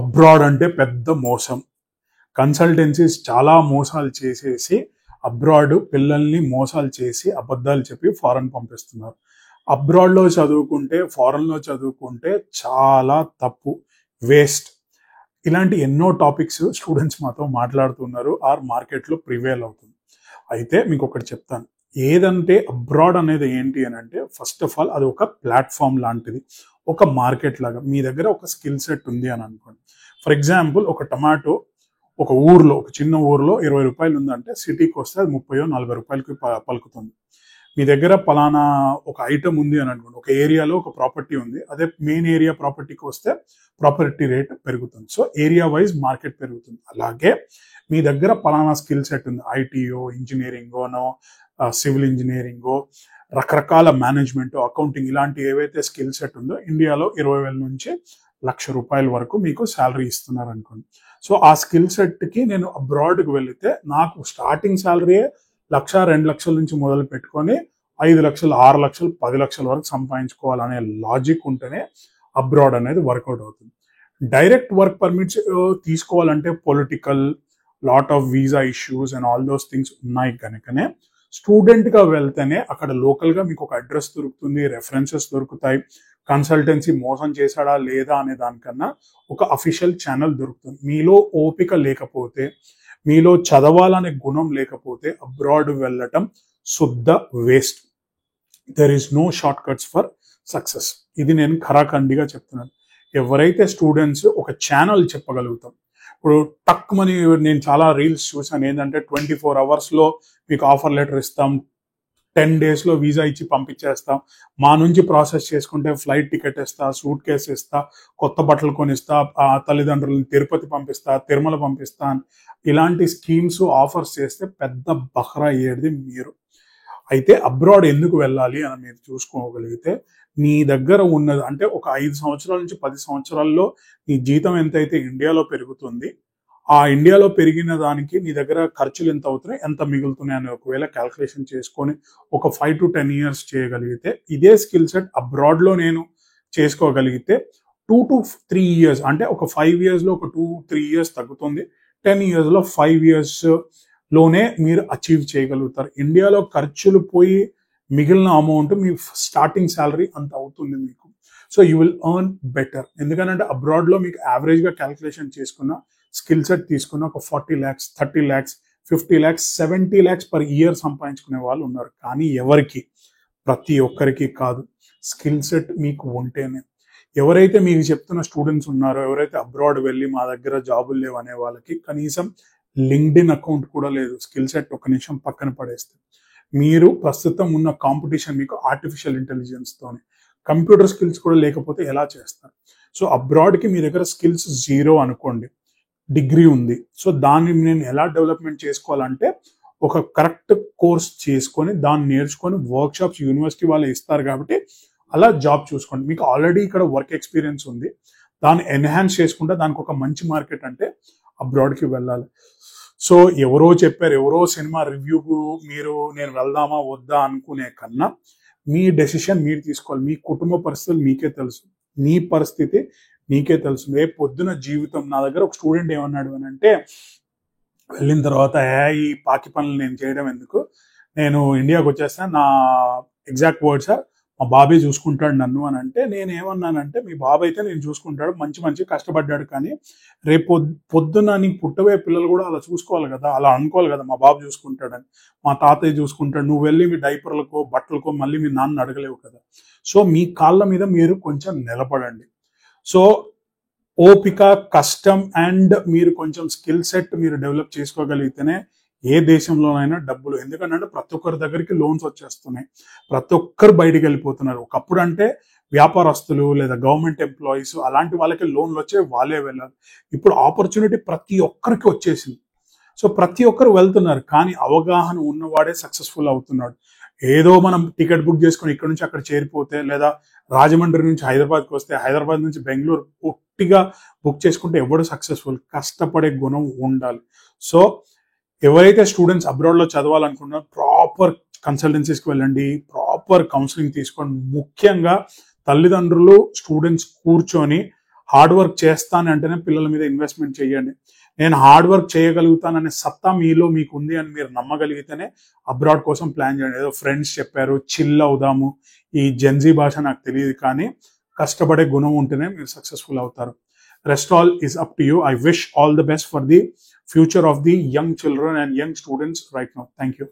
Abroad అంటే పెద్ద మోసం. కన్సల్టెన్సీస్ చాలా మోసాలు చేసేసి అబ్రాడ్ పిల్లల్ని మోసాలు చేసి అబద్ధాలు చెప్పి ఫారెన్ పంపిస్తున్నారు. అబ్రాడ్లో చదువుకుంటే ఫారెన్లో చదువుకుంటే చాలా తప్పు, వేస్ట్. ఇలాంటి ఎన్నో టాపిక్స్ స్టూడెంట్స్ మాతో మాట్లాడుతున్నారు, ఆర్ మార్కెట్లో ప్రివేల్ అవుతుంది. అయితే మీకు ఒకటి చెప్తాను, ఏదంటే అబ్రాడ్ అనేది ఏంటి అని అంటే, ఫస్ట్ ఆఫ్ ఆల్ అది ఒక ప్లాట్ఫామ్ లాంటిది, ఒక మార్కెట్ లాగా. మీ దగ్గర ఒక స్కిల్ సెట్ ఉంది అని అనుకోండి. ఫర్ ఎగ్జాంపుల్, ఒక టమాటో ఒక ఊర్లో, ఒక చిన్న ఊర్లో 20 రూపాయలు ఉందంటే సిటీకి వస్తే అది 30-40 రూపాయలకి పలుకుతుంది. మీ దగ్గర పలానా ఒక ఐటమ్ ఉంది అని అనుకోండి, ఒక ఏరియాలో ఒక ప్రాపర్టీ ఉంది, అదే మెయిన్ ఏరియా ప్రాపర్టీకి వస్తే ప్రాపర్టీ రేట్ పెరుగుతుంది. సో ఏరియా వైజ్ మార్కెట్ పెరుగుతుంది. అలాగే మీ దగ్గర పలానా స్కిల్ సెట్ ఉంది, ఐటీఓ, ఇంజనీరింగోనో, సివిల్ ఇంజనీరింగో, రకరకాల మేనేజ్మెంట్, అకౌంటింగ్, ఇలాంటి ఏవైతే స్కిల్ సెట్ ఉందో ఇండియాలో 20,000 నుంచి 1,00,000 రూపాయల వరకు మీకు శాలరీ ఇస్తున్నారు అనుకోండి. సో ఆ స్కిల్ సెట్కి నేను అబ్రాడ్కి వెళితే నాకు స్టార్టింగ్ శాలరీయే 1,00,000, 2,00,000 నుంచి మొదలు పెట్టుకొని 5 లక్షలు, 6 లక్షలు, 10 లక్షల వరకు సంపాదించుకోవాలనే లాజిక్ ఉంటేనే అబ్రాడ్ అనేది వర్కౌట్ అవుతుంది. డైరెక్ట్ వర్క్ పర్మిట్స్ తీసుకోవాలంటే political, lot of visa issues and all those things ఉన్నాయి కనుకనే స్టూడెంట్గా వెళ్తేనే అక్కడ లోకల్గా మీకు ఒక అడ్రస్ దొరుకుతుంది, రెఫరెన్సెస్ దొరుకుతాయి, కన్సల్టెన్సీ మోసం చేశాడా లేదా అనే దానికన్నా ఒక అఫీషియల్ ఛానల్ దొరుకుతుంది. మీలో ఓపిక లేకపోతే, మీలో చదవాలనే గుణం లేకపోతే అబ్రాడ్ వెళ్ళటం శుద్ధ waste. There is no short cuts for success. ఇది నేను ఖరాఖండిగా చెప్తున్నాను. ఎవరైతే స్టూడెంట్స్ ఒక ఛానల్ చెప్పగలుగుతాం, ఇప్పుడు టక్ మని, నేను చాలా రీల్స్ చూసాను ఏంటంటే 24 అవర్స్లో మీకు ఆఫర్ లెటర్ ఇస్తాం, 10 డేస్లో వీసా ఇచ్చి పంపించేస్తాం, మా నుంచి ప్రాసెస్ చేసుకుంటే ఫ్లైట్ టికెట్ ఇస్తా, సూట్ కేసు ఇస్తా, కొత్త బట్టలు కొనిస్తా, తల్లిదండ్రులను తిరుపతి పంపిస్తా, తిరుమల పంపిస్తా, ఇలాంటి స్కీమ్స్ ఆఫర్స్ చేస్తే పెద్ద బహ్రా అయ్యేది మీరు. అయితే అబ్రాడ్ ఎందుకు వెళ్ళాలి అని మీరు చూసుకోగలిగితే, నీ దగ్గర ఉన్నది అంటే ఒక 5 సంవత్సరాల నుంచి 10 సంవత్సరాల్లో నీ జీతం ఎంతైతే ఇండియాలో పెరుగుతుంది, ఆ ఇండియాలో పెరిగిన దానికి నీ దగ్గర ఖర్చులు ఎంత అవుతున్నాయి, ఎంత మిగులుతున్నాయి అని ఒకవేళ క్యాల్కులేషన్ చేసుకొని ఒక 5 to 10 years చేయగలిగితే, ఇదే స్కిల్ సెట్ అబ్రాడ్లో నేను చేసుకోగలిగితే 2 to 3 years, అంటే ఒక 5 yearsలో ఒక 2-3 years తగ్గుతుంది, 10 yearsలో 5 years లోనే మీరు అచీవ్ చేయగలుగుతారు. ఇండియాలో ఖర్చులు పోయి మిగిలిన అమౌంట్ మీ స్టార్టింగ్ శాలరీ అంత అవుతుంది మీకు. So you will earn better. ఎందుకంటే అబ్రాడ్లో మీకు యావరేజ్గా క్యాల్కులేషన్ చేసుకున్న స్కిల్ సెట్ తీసుకున్న ఒక 40 lakhs, 30 lakhs, 50 lakhs, 70 lakhs per year సంపాదించుకునే వాళ్ళు ఉన్నారు. కానీ ఎవరికి? ప్రతి ఒక్కరికి కాదు. స్కిల్ సెట్ మీకు ఉంటేనే. ఎవరైతే మీకు చెప్తున్న స్టూడెంట్స్ ఉన్నారో, ఎవరైతే అబ్రాడ్ వెళ్ళి మా దగ్గర జాబులు లేవు అనే వాళ్ళకి కనీసం లింక్డ్ఇన్ అకౌంట్ కూడా లేదు. స్కిల్ సెట్ ఒక నిమిషం పక్కన పడేస్తే, మీరు ప్రస్తుతం ఉన్న కాంపిటీషన్ మీకు ఆర్టిఫిషియల్ ఇంటెలిజెన్స్తోనే, కంప్యూటర్ స్కిల్స్ కూడా లేకపోతే ఎలా చేస్తారు? సో అబ్రాడ్కి మీ దగ్గర స్కిల్స్ 0 అనుకోండి, డిగ్రీ ఉంది, సో దాన్ని నేను ఎలా డెవలప్మెంట్ చేసుకోవాలంటే ఒక కరెక్ట్ కోర్స్ చేసుకొని దాన్ని నేర్చుకొని వర్క్షాప్స్ యూనివర్సిటీ వాళ్ళు ఇస్తారు కాబట్టి అలా జాబ్ చూసుకోండి. మీకు ఆల్రెడీ ఇక్కడ వర్క్ ఎక్స్పీరియన్స్ ఉంది, దాన్ని ఎన్హాన్స్ చేసుకుంటే దానికి ఒక మంచి మార్కెట్ అంటే అబ్రాడ్కి వెళ్ళాలి. సో ఎవరో చెప్పారు, ఎవరో సినిమా రివ్యూకు మీరు నేను వెళ్దామా వద్దా అనుకునే కన్నా మీ డెసిషన్ మీరు తీసుకోవాలి. మీ కుటుంబ పరిస్థితులు మీకే తెలుసు, మీ పరిస్థితి నీకే తెలుసు. రేపు పొద్దున జీవితం, నా దగ్గర ఒక స్టూడెంట్ ఏమన్నాడు అని అంటే, వెళ్ళిన తర్వాత ఈ పాకి పనులు నేను చేయడం ఎందుకు, నేను ఇండియాకి వచ్చేస్తాను, నా ఎగ్జాక్ట్ వర్డ్స్ మా బాబాయ్ చూసుకుంటాడు నన్ను అని అంటే, నేను ఏమన్నానంటే, మీ బాబాయ్ అయితే నేను చూసుకుంటాడు, మంచి కష్టపడ్డాడు, కానీ రేపు పొద్దున్న నీకు పుట్టబోయే పిల్లలు కూడా అలా చూసుకోవాలి కదా, అలా అనుకోవాలి కదా, మా బాబు చూసుకుంటాడని, మా తాతయ్య చూసుకుంటాడు, నువ్వు వెళ్ళి మీ డైపర్లకో బట్టలకో మళ్ళీ మీ నాన్న అడగలేవు కదా. సో మీ కాళ్ళ మీద మీరు కొంచెం నిలబడండి. సో ఓపిక, కష్టం అండ్ మీరు కొంచెం స్కిల్ సెట్ మీరు డెవలప్ చేసుకోగలిగితేనే ఏ దేశంలోనైనా డబ్బులు. ఎందుకంటే ప్రతి ఒక్కరి దగ్గరికి లోన్స్ వచ్చేస్తున్నాయి, ప్రతి ఒక్కరు బయటికి వెళ్ళిపోతున్నారు. ఒకప్పుడు అంటే వ్యాపారస్తులు లేదా గవర్నమెంట్ ఎంప్లాయీస్ అలాంటి వాళ్ళకి లోన్లు వచ్చే వాళ్ళే వెళ్ళాలి. ఇప్పుడు ఆపర్చునిటీ ప్రతి ఒక్కరికి వచ్చేసింది. సో ప్రతి ఒక్కరు వెళ్తున్నారు, కానీ అవగాహన ఉన్నవాడే సక్సెస్ఫుల్ అవుతున్నాడు. ఏదో మనం టికెట్ బుక్ చేసుకొని ఇక్కడ నుంచి అక్కడ చేరిపోతే, లేదా రాజమండ్రి నుంచి హైదరాబాద్కి వస్తే, హైదరాబాద్ నుంచి బెంగళూరు పొట్టిగా బుక్ చేసుకుంటే ఎవడు సక్సెస్ఫుల్? కష్టపడే గుణం ఉండాలి. సో ఎవరైతే స్టూడెంట్స్ అబ్రాడ్లో చదవాలనుకుంటున్నారో ప్రాపర్ కన్సల్టెన్సీస్కి వెళ్ళండి, ప్రాపర్ కౌన్సిలింగ్ తీసుకోండి. ముఖ్యంగా తల్లిదండ్రులు స్టూడెంట్స్ కూర్చొని హార్డ్ వర్క్ చేస్తానంటేనే పిల్లల మీద ఇన్వెస్ట్మెంట్ చేయండి. నేను హార్డ్ వర్క్ చేయగలుగుతాననే సత్తా మీలో మీకు ఉంది అని మీరు నమ్మగలిగితేనే అబ్రాడ్ కోసం ప్లాన్ చేయండి. ఏదో ఫ్రెండ్స్ చెప్పారు చిల్ అవుదాము, ఈ జెన్జీ భాష నాకు తెలియదు, కానీ కష్టపడే గుణం ఉంటేనే మీరు సక్సెస్ఫుల్ అవుతారు. Rest all is up to you. I wish all the best for the future of the young children and young students right now. Thank you.